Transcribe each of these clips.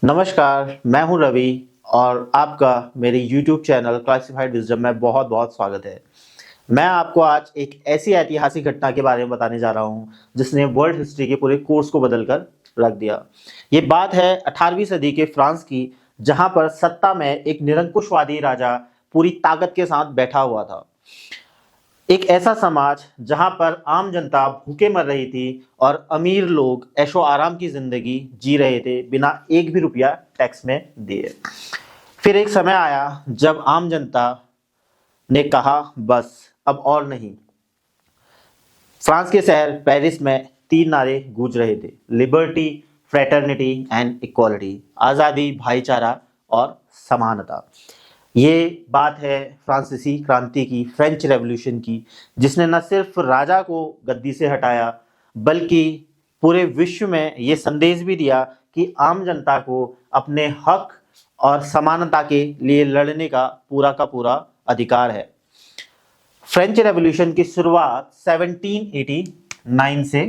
नमस्कार, मैं हूं रवि और आपका मेरे YouTube चैनल क्लासिफाइड विजडम में बहुत बहुत स्वागत है। मैं आपको आज एक ऐसी ऐतिहासिक घटना के बारे में बताने जा रहा हूं जिसने वर्ल्ड हिस्ट्री के पूरे कोर्स को बदल कर रख दिया। ये बात है 18वीं सदी के फ्रांस की, जहां पर सत्ता में एक निरंकुशवादी राजा पूरी ताकत के साथ बैठा हुआ था। एक ऐसा समाज जहां पर आम जनता भूखे मर रही थी और अमीर लोग ऐशो आराम की जिंदगी जी रहे थे बिना एक भी रुपया टैक्स में दिए। फिर एक समय आया जब आम जनता ने कहा बस अब और नहीं। फ्रांस के शहर पेरिस में तीन नारे गूंज रहे थे: लिबर्टी, फ्रेटर्निटी एंड इक्वालिटी, आज़ादी, भाईचारा और समानता। ये बात है फ्रांसीसी क्रांति की, फ्रेंच रेवोल्यूशन की, जिसने न सिर्फ राजा को गद्दी से हटाया बल्कि पूरे विश्व में ये संदेश भी दिया कि आम जनता को अपने हक और समानता के लिए लड़ने का पूरा अधिकार है। फ्रेंच रेवोल्यूशन की शुरुआत 1789 से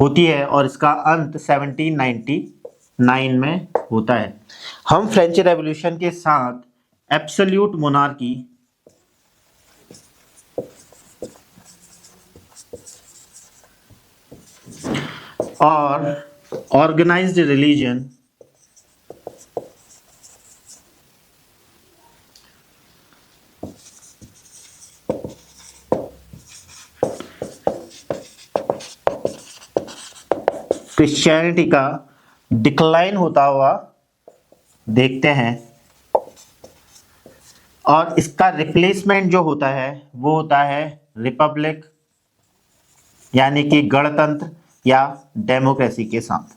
होती है और इसका अंत 1799 में होता है। हम फ्रेंच रेवोल्यूशन के साथ एब्सोल्यूट मोनार्की और ऑर्गेनाइज्ड रिलीजन क्रिश्चियनिटी का डिक्लाइन होता हुआ देखते हैं और इसका रिप्लेसमेंट जो होता है वो होता है रिपब्लिक, यानी कि गणतंत्र या डेमोक्रेसी के साथ।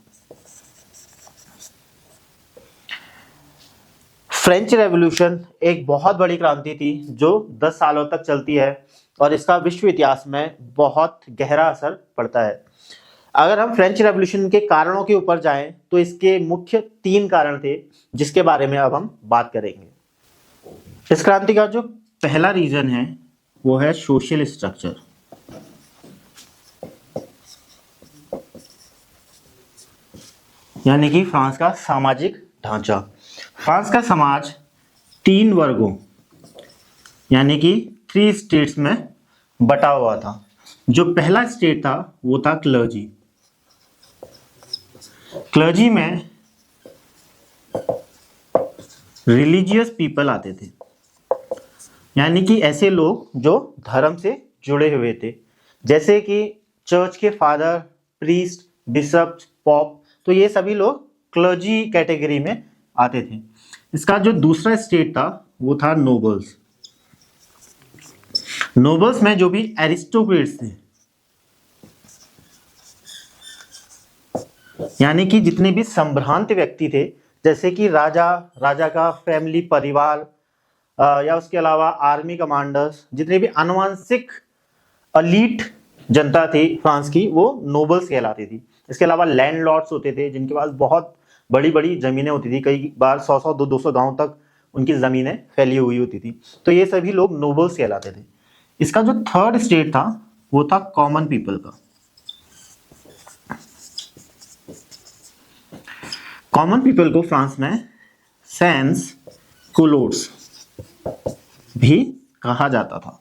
फ्रेंच रेवोल्यूशन एक बहुत बड़ी क्रांति थी जो 10 सालों तक चलती है और इसका विश्व इतिहास में बहुत गहरा असर पड़ता है। अगर हम फ्रेंच रेवोल्यूशन के कारणों के ऊपर जाएं तो इसके मुख्य 3 कारण थे जिसके बारे में अब हम बात करेंगे। इस क्रांति का जो पहला रीजन है वो है सोशल स्ट्रक्चर, यानी कि फ्रांस का सामाजिक ढांचा। फ्रांस का समाज 3 वर्गों यानी कि 3 स्टेट्स में बटा हुआ था। जो पहला स्टेट था वो था क्लर्जी। क्लर्जी में रिलीजियस पीपल आते थे, यानी कि ऐसे लोग जो धर्म से जुड़े हुए थे, जैसे कि चर्च के फादर, प्रीस्ट, बिशप, पॉप। तो ये सभी लोग क्लर्जी कैटेगरी में आते थे। इसका जो दूसरा स्टेट था वो था नोबल्स। नोबल्स में जो भी एरिस्टोक्रेट्स थे, यानी कि जितने भी संभ्रांत व्यक्ति थे, जैसे कि राजा का फैमिली परिवार या उसके अलावा आर्मी कमांडर्स, जितने भी आनुवंशिक अलीट जनता थी फ्रांस की, वो नोबल्स कहलाती थी। इसके अलावा लैंडलॉर्ड्स होते थे जिनके पास बहुत बड़ी बड़ी जमीनें होती थी, कई बार 100-100 200 गांव तक उनकी जमीनें फैली हुई होती थी। तो ये सभी लोग नोबल्स कहलाते थे। इसका जो थर्ड स्टेट था वो था कॉमन पीपल का। कॉमन पीपल को फ्रांस में सैंस कुलोट्स भी कहा जाता था।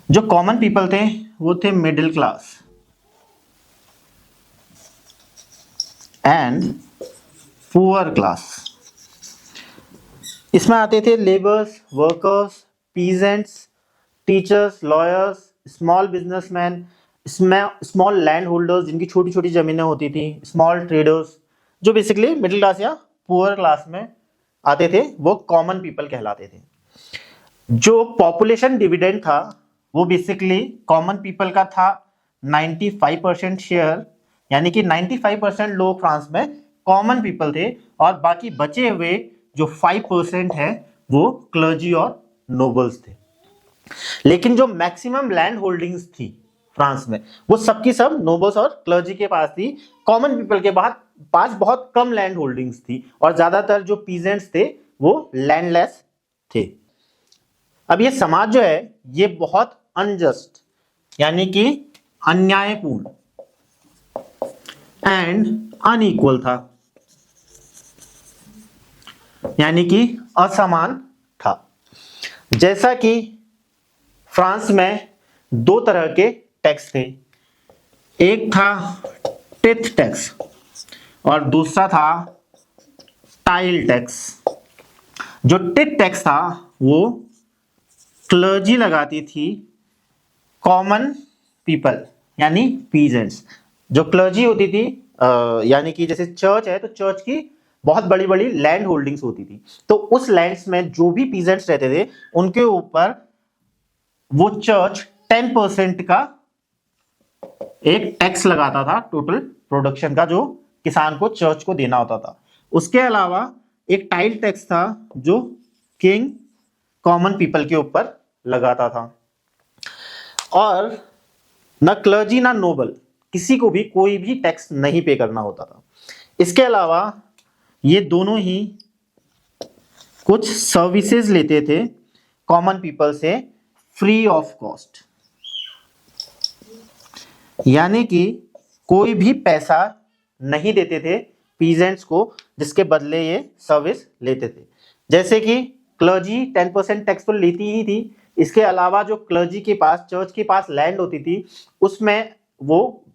जो कॉमन पीपल थे वो थे middle class and poor class. इसमें आते थे labours, workers, peasants, teachers, lawyers, small businessman, small land holders जिनकी छोटी छोटी जमीनें होती थी, स्मॉल ट्रेडर्स, जो बेसिकली मिडिल क्लास या पुअर क्लास में आते थे, वो कॉमन पीपल कहलाते थे। जो पॉपुलेशन डिविडेंड था वो बेसिकली कॉमन पीपल का था 95% शेयर, यानी कि 95% लोग फ्रांस में कॉमन पीपल थे और बाकी बचे हुए जो 5% है वो क्लर्जी और नोबल्स थे। लेकिन जो मैक्सिमम लैंड होल्डिंग्स थी फ्रांस में वो सबकी सब नोबल्स और क्लर्जी के पास थी। कॉमन पीपल के पास बहुत कम लैंड होल्डिंग्स थी और ज्यादातर जो पीजेंट्स थे वो लैंडलेस थे। अब ये समाज जो है ये बहुत अनजस्ट, यानी कि अन्यायपूर्ण एंड अनइक्वल था। यानी कि असमान था। जैसा कि फ्रांस में दो तरह के टैक्स थे, एक था टिथ टैक्स और दूसरा था टाइल टैक्स। जो टिथ टैक्स था वो क्लर्जी लगाती थी कॉमन पीपल यानी पीजेंट्स। जो क्लर्जी होती थी यानी कि जैसे चर्च है तो चर्च की बहुत बड़ी बड़ी लैंड होल्डिंग्स होती थी, तो उस लैंड्स में जो भी पीजेंट्स रहते थे उनके ऊपर वो चर्च 10% का एक टैक्स लगाता था टोटल प्रोडक्शन का, जो किसान को चर्च को देना होता था। उसके अलावा एक टाइल टैक्स था जो किंग कॉमन पीपल के ऊपर लगाता था। और ना क्लर्जी ना नोबल किसी को भी कोई भी टैक्स नहीं पे करना होता था। इसके अलावा ये दोनों ही कुछ सर्विसेज लेते थे कॉमन पीपल से फ्री ऑफ कॉस्ट, यानी कि कोई भी पैसा नहीं देते थे पीजेंट्स को जिसके बदले ये सर्विस लेते थे। जैसे कि क्लर्जी 10% टैक्स तो लेती ही थी, इसके अलावा जो क्लर्जी के पास चर्च के पास लैंड होती थी उसमें वो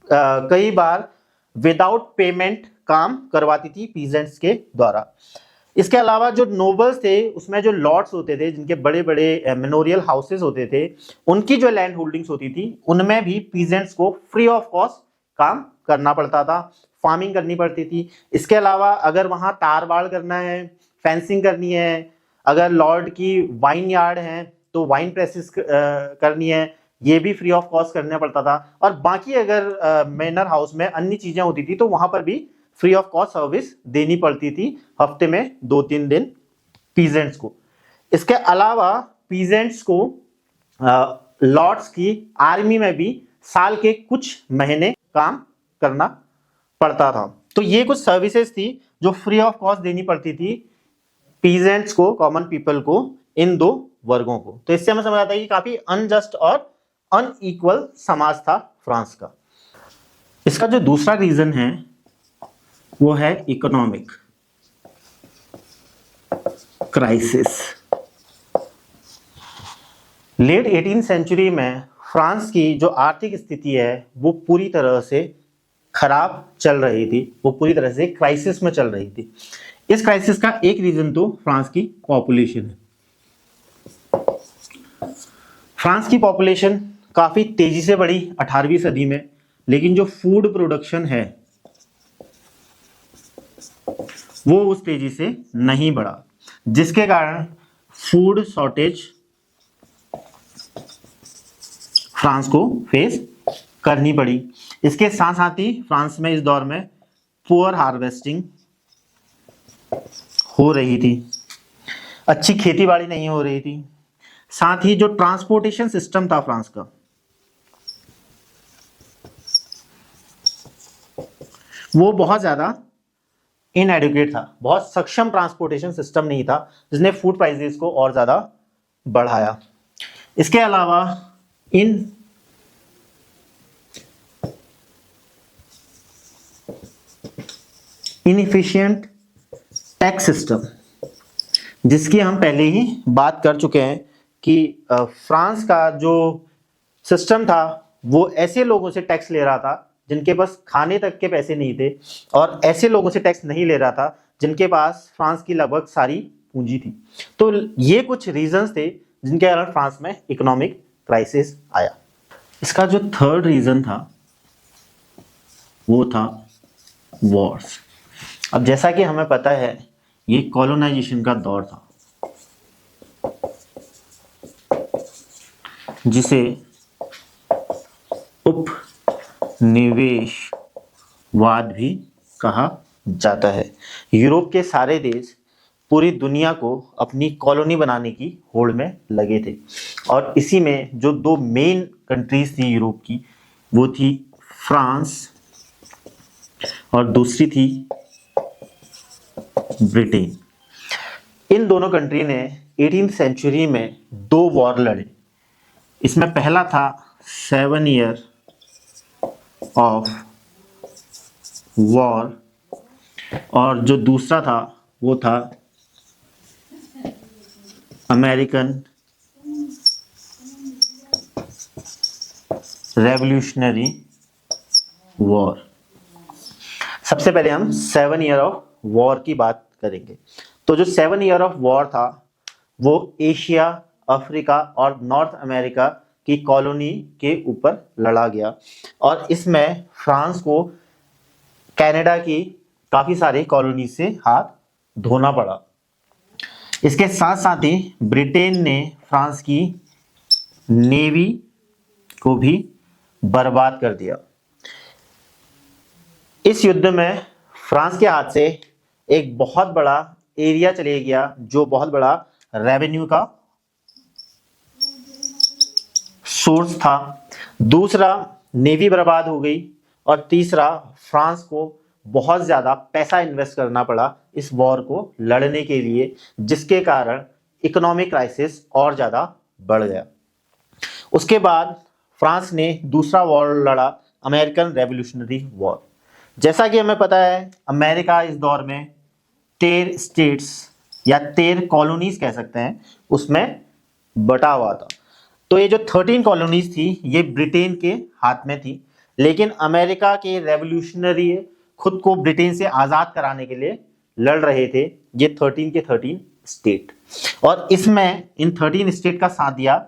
कई बार विदाउट पेमेंट काम करवाती थी पीजेंट्स के द्वारा। इसके अलावा जो नोबल्स थे उसमें जो लॉर्ड्स होते थे जिनके बड़े बड़े मेमोरियल हाउसेस होते थे, उनकी जो लैंड होल्डिंग्स होती थी उनमें भी पीजेंट्स को फ्री ऑफ कॉस्ट काम करना पड़ता था, फार्मिंग करनी पड़ती थी। इसके अलावा अगर वहां तार बाड़ करना है, फेंसिंग करनी है, अगर लॉर्ड की वाइन यार्ड है तो वाइन प्रेसेस करनी है, ये भी फ्री ऑफ कॉस्ट करना पड़ता था। और बाकी अगर मैनर हाउस में अन्य चीजें होती थी तो वहां पर भी फ्री ऑफ कॉस्ट सर्विस देनी पड़ती थी हफ्ते में 2-3 दिन पीजेंट्स को। इसके अलावा पीजेंट्स को लॉर्ड्स की आर्मी में भी साल के कुछ महीने काम करना पड़ता था। तो ये कुछ सर्विसेज थी जो फ्री ऑफ कॉस्ट देनी पड़ती थी पीजेंट्स को, कॉमन पीपल को, इन दो वर्गों को। तो इससे हमें समझ आता है कि काफी अनजस्ट और अनइक्वल समाज था फ्रांस का। इसका जो दूसरा रीजन है वो है economic crisis. Late 18th century में फ्रांस की जो आर्थिक स्थिति है वो पूरी तरह से खराब चल रही थी, वो पूरी तरह से क्राइसिस में चल रही थी। इस क्राइसिस का एक रीजन तो फ्रांस की पॉपुलेशन है। फ्रांस की पॉपुलेशन काफी तेजी से बढ़ी 18वीं सदी में, लेकिन जो फूड प्रोडक्शन है वो उस तेजी से नहीं बढ़ा, जिसके कारण फूड शॉर्टेज फ्रांस को फेस करनी पड़ी। इसके साथ साथ ही फ्रांस में इस दौर में पुअर हार्वेस्टिंग हो रही थी, अच्छी खेती बाड़ी नहीं हो रही थी। साथ ही जो ट्रांसपोर्टेशन सिस्टम था फ्रांस का वो बहुत ज्यादा इनएडुकेट था, बहुत सक्षम ट्रांसपोर्टेशन सिस्टम नहीं था, जिसने फूड प्राइसेस को और ज्यादा बढ़ाया। इसके अलावा इनएफिशिएंट टैक्स सिस्टम, जिसकी हम पहले ही बात कर चुके हैं कि फ्रांस का जो सिस्टम था वो ऐसे लोगों से टैक्स ले रहा था जिनके पास खाने तक के पैसे नहीं थे, और ऐसे लोगों से टैक्स नहीं ले रहा था जिनके पास फ्रांस की लगभग सारी पूंजी थी। तो ये कुछ रीजंस थे जिनके कारण फ्रांस में इकोनॉमिक क्राइसिस आया। इसका जो थर्ड रीजन था वो था वॉर्स। अब जैसा कि हमें पता है ये कॉलोनाइजेशन का दौर था, जिसे उपनिवेशवाद भी कहा जाता है। यूरोप के सारे देश पूरी दुनिया को अपनी कॉलोनी बनाने की होड़ में लगे थे, और इसी में जो दो मेन कंट्रीज थी यूरोप की वो थी फ्रांस और दूसरी थी ब्रिटेन। इन दोनों कंट्री ने 18th सेंचुरी में 2 वॉर लड़े। इसमें पहला था 7 ईयर ऑफ वॉर, और जो दूसरा था वो था अमेरिकन रेवोल्यूशनरी वॉर। सबसे पहले हम 7 ईयर ऑफ वॉर की बात करेंगे। तो जो 7 ईयर ऑफ वॉर था वो एशिया, अफ्रीका और नॉर्थ अमेरिका की कॉलोनी के ऊपर लड़ा गया और इसमें फ्रांस को कनाडा की काफ़ी सारे कॉलोनी से हाथ धोना पड़ा। इसके साथ साथ ही ब्रिटेन ने फ्रांस की नेवी को भी बर्बाद कर दिया। इस युद्ध में फ्रांस के हाथ से एक बहुत बड़ा एरिया चले गया जो बहुत बड़ा रेवेन्यू का सोर्स था। दूसरा, नेवी बर्बाद हो गई और तीसरा, फ्रांस को बहुत ज़्यादा पैसा इन्वेस्ट करना पड़ा इस वॉर को लड़ने के लिए, जिसके कारण इकोनॉमिक क्राइसिस और ज़्यादा बढ़ गया। उसके बाद फ्रांस ने दूसरा वॉर लड़ा, अमेरिकन रेवोल्यूशनरी वॉर। जैसा कि हमें पता है अमेरिका इस दौर में 13 स्टेट्स या 13 कॉलोनीज कह सकते हैं उसमें बटा हुआ था। तो ये जो 13 कॉलोनीज थी ये ब्रिटेन के हाथ में थी, लेकिन अमेरिका के रेवोल्यूशनरी खुद को ब्रिटेन से आज़ाद कराने के लिए लड़ रहे थे ये 13 के 13 स्टेट, और इसमें इन 13 स्टेट का साथ दिया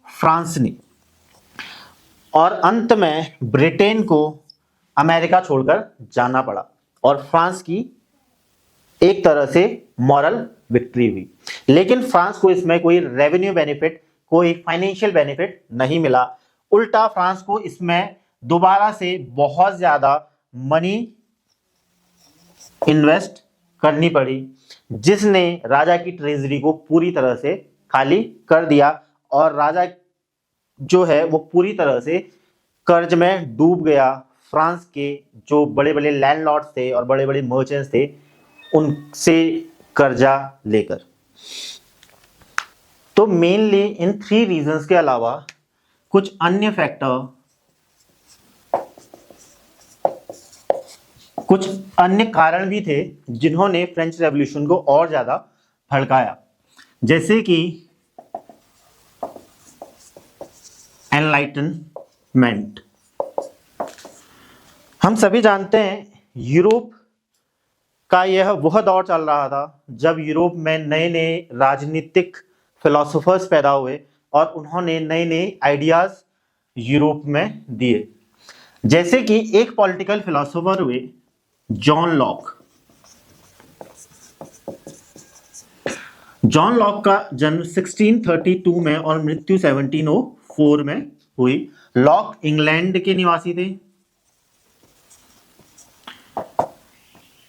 फ्रांस ने। और अंत में ब्रिटेन को अमेरिका छोड़कर जाना पड़ा और फ्रांस की एक तरह से मॉरल विक्ट्री हुई। लेकिन फ्रांस को इसमें कोई रेवेन्यू बेनिफिट, कोई फाइनेंशियल बेनिफिट नहीं मिला। उल्टा फ्रांस को इसमें दोबारा से बहुत ज़्यादा मनी इन्वेस्ट करनी पड़ी, जिसने राजा की ट्रेजरी को पूरी तरह से खाली कर दिया और राजा जो है वो पूरी तरह से कर्ज में डूब गया। फ्रांस के जो बड़े बड़े लैंडलॉर्ड्स थे और बड़े बड़े मर्चेंट्स थे उनसे कर्जा लेकर। तो मेनली इन 3 रीजंस के अलावा कुछ अन्य फैक्टर, कुछ अन्य कारण भी थे जिन्होंने फ्रेंच रेवोल्यूशन को और ज्यादा भड़काया, जैसे कि एनलाइटनमेंट। हम सभी जानते हैं यूरोप का यह वह दौर चल रहा था जब यूरोप में नए नए राजनीतिक फिलोसोफर्स पैदा हुए और उन्होंने नए नए आइडियाज यूरोप में दिए। जैसे कि एक पॉलिटिकल फिलोसोफर हुए जॉन लॉक। जॉन लॉक का जन्म 1632 में और मृत्यु 1704 में हुई। लॉक इंग्लैंड के निवासी थे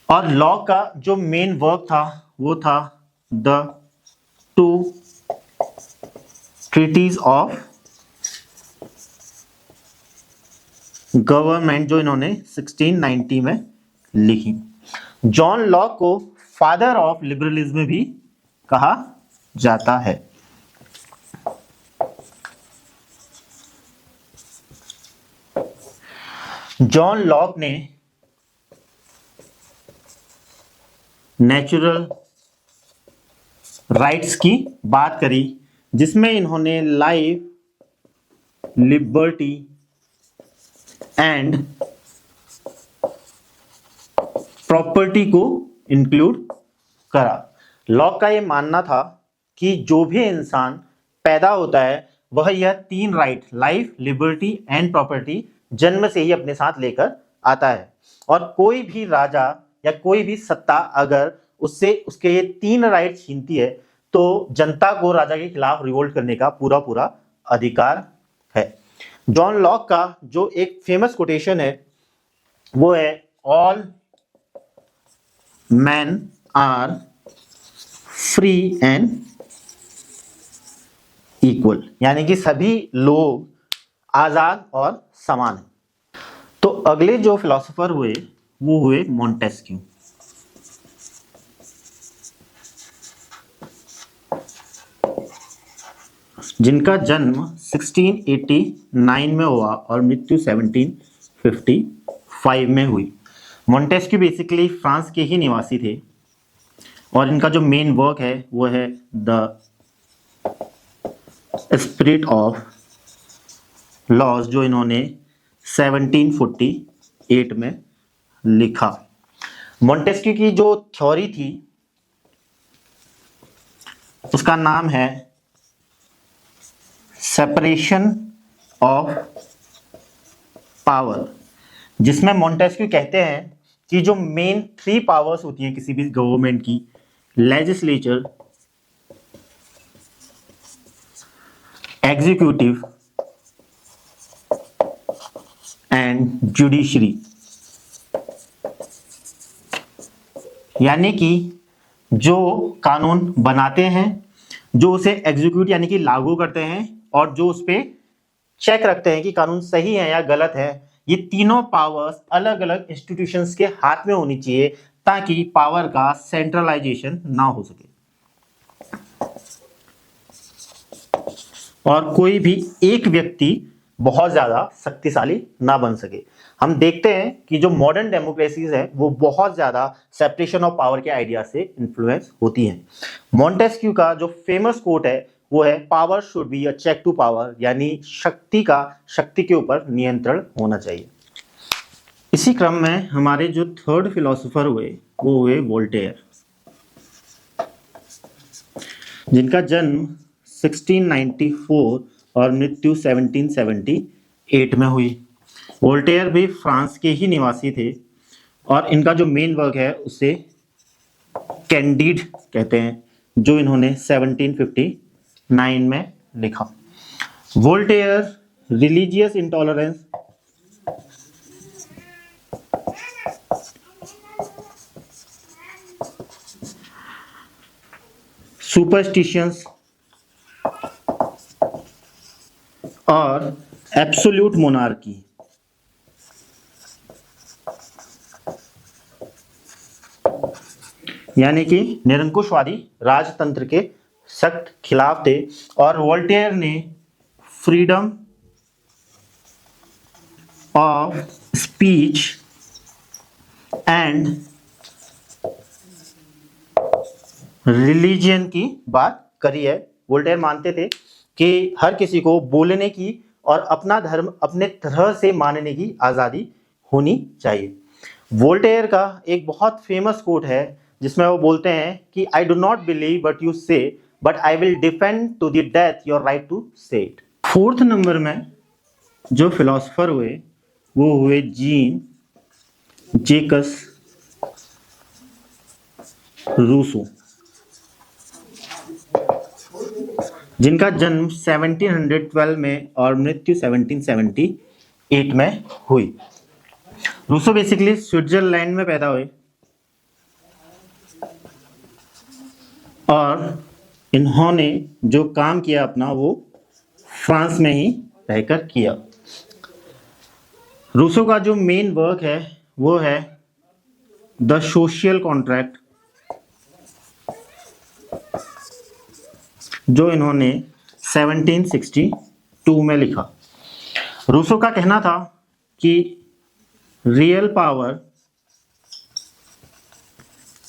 और लॉक का जो मेन वर्क था वो था द 2 ट्रीटीज ऑफ गवर्नमेंट, जो इन्होंने 1690 में लिखी। जॉन लॉक को फादर ऑफ लिबरलिज्म भी कहा जाता है। जॉन लॉक ने नेचुरल राइट्स की बात करी, जिसमें इन्होंने लाइफ, लिबर्टी एंड प्रॉपर्टी को इंक्लूड करा। लॉक का यह मानना था कि जो भी इंसान पैदा होता है वह यह 3 right, life, liberty and property, जन्म से ही अपने साथ लेकर आता है। और कोई भी राजा या कोई भी सत्ता अगर उससे उसके ये 3 राइट छीनती है तो जनता को राजा के खिलाफ रिवोल्ट करने का पूरा पूरा अधिकार है। जॉन लॉक का जो एक फेमस कोटेशन है वो है, all man are free and equal, यानी कि सभी लोग आजाद और समान हैं। तो अगले जो फिलोसोफर हुए वो हुए मॉन्टेस्क्यू। जिनका जन्म 1689 में हुआ और मृत्यु 1755 में हुई। मॉन्टेस्क्यू बेसिकली फ्रांस के ही निवासी थे और इनका जो मेन वर्क है वो है द स्पिरिट ऑफ लॉज, जो इन्होंने 1748 में लिखा। मॉन्टेस्क्यू की जो थ्योरी थी उसका नाम है सेपरेशन ऑफ पावर, जिसमें मॉन्टेस्क्यू कहते हैं कि जो मेन 3 पावर्स होती हैं किसी भी गवर्नमेंट की, लेजिस्लेचर, एग्जीक्यूटिव एंड जुडिशरी, यानी कि जो कानून बनाते हैं, जो उसे एग्जीक्यूट यानी कि लागू करते हैं, और जो उस पर चेक रखते हैं कि कानून सही है या गलत है, ये तीनों पावर्स अलग अलग इंस्टीट्यूशंस के हाथ में होनी चाहिए ताकि पावर का सेंट्रलाइजेशन ना हो सके और कोई भी एक व्यक्ति बहुत ज्यादा शक्तिशाली ना बन सके। हम देखते हैं कि जो मॉडर्न डेमोक्रेसीज है वो बहुत ज्यादा सेपरेशन ऑफ पावर के आइडिया से इन्फ्लुएंस होती हैं। मॉन्टेस्क्यू का जो फेमस कोट है वो है, power should be a check to power, यानी शक्ति का शक्ति के ऊपर नियंत्रण होना चाहिए। इसी क्रम में हमारे जो थर्ड फिलोसोफर हुए वो हुए वोल्टेयर, जिनका जन्म 1694 और मृत्यु 1778 में हुई। वोल्टेयर भी फ्रांस के ही निवासी थे और इनका जो मेन वर्क है उसे कैंडिड कहते हैं, जो इन्होंने 1759 में लिखा। वोल्टेयर रिलीजियस इंटॉलरेंस, सुपरस्टिशंस और एब्सोल्यूट मोनार्की, यानी कि निरंकुशवादी राजतंत्र के सख्त खिलाफ थे। और वोल्टेयर ने freedom of speech and religion की बात करी है। वोल्टेयर मानते थे कि हर किसी को बोलने की और अपना धर्म अपने तरह से मानने की आज़ादी होनी चाहिए। वोल्टेयर का एक बहुत फेमस कोट है जिसमें वो बोलते हैं कि I do not believe what you say, but I will defend to the death your right to say it. 4th number में जो फिलोसोफर हुए वो हुए जीन जेकस रूसो, जिनका जन्म 1712 में और मृत्यु 1778 में हुई। रूसो बेसिकली स्विट्जरलैंड में पैदा हुए और इन्होंने जो काम किया अपना वो फ्रांस में ही रहकर किया। रूसो का जो मेन वर्क है वो है द सोशल कॉन्ट्रैक्ट, जो इन्होंने 1762 में लिखा। रूसो का कहना था कि real power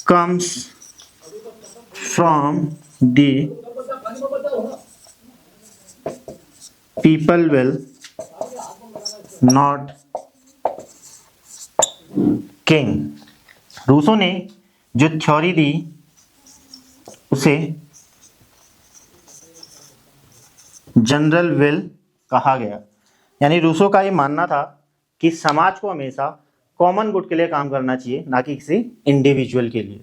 comes from the people will, not king. Rousseau ने जो थ्योरी दी उसे जनरल विल कहा गया, यानी रूसो का ये मानना था कि समाज को हमेशा कॉमन गुड के लिए काम करना चाहिए, ना कि किसी इंडिविजुअल के लिए।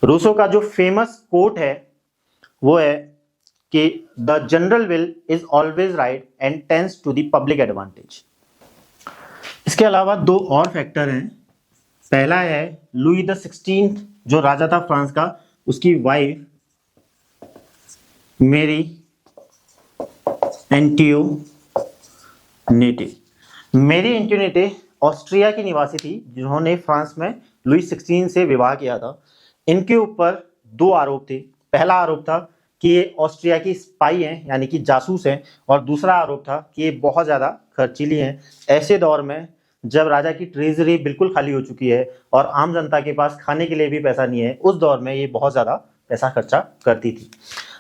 रूसो का जो फेमस कोट है वो है कि the general will is always right and tends to the public advantage. इसके अलावा 2 और फैक्टर हैं। पहला है लुई द 16th, जो राजा था फ्रांस का, उसकी वाइफ मेरी एंटियोनेटे। मेरी एंटियोनेटे ऑस्ट्रिया की निवासी थी जिन्होंने फ्रांस में लुई 16 से विवाह किया था। इनके ऊपर 2 आरोप थे। पहला आरोप था कि ये ऑस्ट्रिया की स्पाई हैं, यानी कि जासूस हैं, और दूसरा आरोप था कि ये बहुत ज़्यादा खर्चीली हैं। ऐसे दौर में जब राजा की ट्रेजरी बिल्कुल खाली हो चुकी है और आम जनता के पास खाने के लिए भी पैसा नहीं है, उस दौर में ये बहुत ज़्यादा पैसा खर्चा करती थी।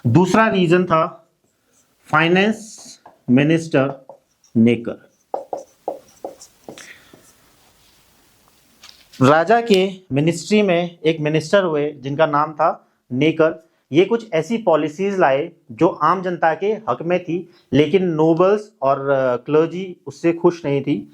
दूसरा रीज़न था फाइनेंस मिनिस्टर नेकर। राजा के मिनिस्ट्री में एक मिनिस्टर हुए जिनका नाम था नेकर। ये कुछ ऐसी पॉलिसीज लाए जो आम जनता के हक में थी, लेकिन नोबल्स और क्लर्जी उससे खुश नहीं थी,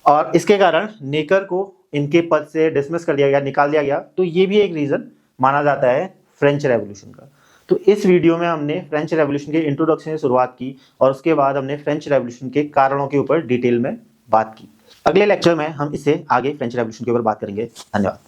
और इसके कारण नेकर को इनके पद से डिसमिस कर दिया गया, निकाल दिया गया। तो ये भी एक रीज़न माना जाता है फ्रेंच रेवोल्यूशन का। तो इस वीडियो में हमने फ्रेंच रेवोल्यूशन के इंट्रोडक्शन से शुरुआत की और उसके बाद हमने फ्रेंच रेवोल्यूशन के कारणों के ऊपर डिटेल में बात की। अगले लेक्चर में हम इससे आगे फ्रेंच रेवोल्यूशन के ऊपर बात करेंगे। धन्यवाद।